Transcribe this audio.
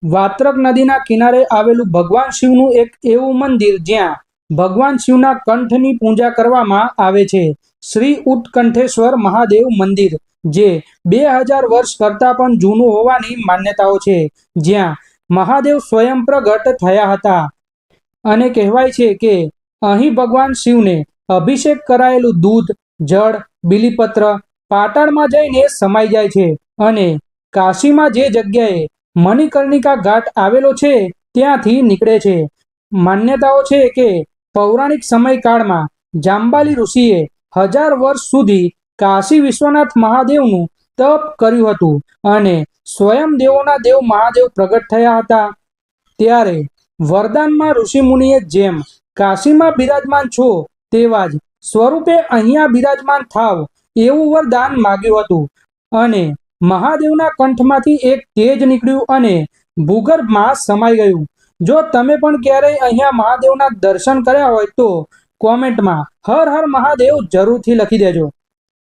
વાત્રક નદીના કિનારે આવેલું ભગવાન શિવનું એક એવું મંદિર જ્યાં ભગવાન શિવના કંઠની પૂજા કરવામાં આવે છે. શ્રી ઉત્કંઠેશ્વર મહાદેવ મંદિર, જે 2000 વર્ષ કરતાં પણ જૂનું હોવાની માન્યતાઓ છે, જ્યાં મહાદેવ સ્વયં પ્રગટ થયા હતા અને કહેવાય છે કે અહીં ભગવાન શિવને અભિષેક કરાયેલું દૂધ, જળ, બીલીપત્ર પાતાળમાં જઈને સમાઈ જાય છે અને કાશીમાં જે જગ્યાએ મણિકર્ણિકા ઘાટ આવેલો છે ત્યાંથી નીકળે છે. માન્યતાઓ છે કે પૌરાણિક સમયકાળમાં જાંબાલી ઋષિએ 1000 વર્ષ સુધી કાશી વિશ્વનાથ મહાદેવનું તપ કર્યું હતું અને સ્વયં દેવોના દેવ મહાદેવ પ્રગટ થયા હતા. ત્યારે વરદાનમાં ઋષિમુનિએ જેમ કાશીમાં બિરાજમાન છો તેવા જ સ્વરૂપે અહીંયા બિરાજમાન થાવ એવું વરદાન માગ્યું હતું અને મહાદેવના કંઠમાંથી એક તેજ નીકળ્યું અને ભૂગર્ભમાં સમાઈ ગયું. જો તમે પણ ક્યારેય અહીંયા મહાદેવના દર્શન કર્યા હોય તો કોમેન્ટમાં હર હર મહાદેવ જરૂરથી લખી દેજો.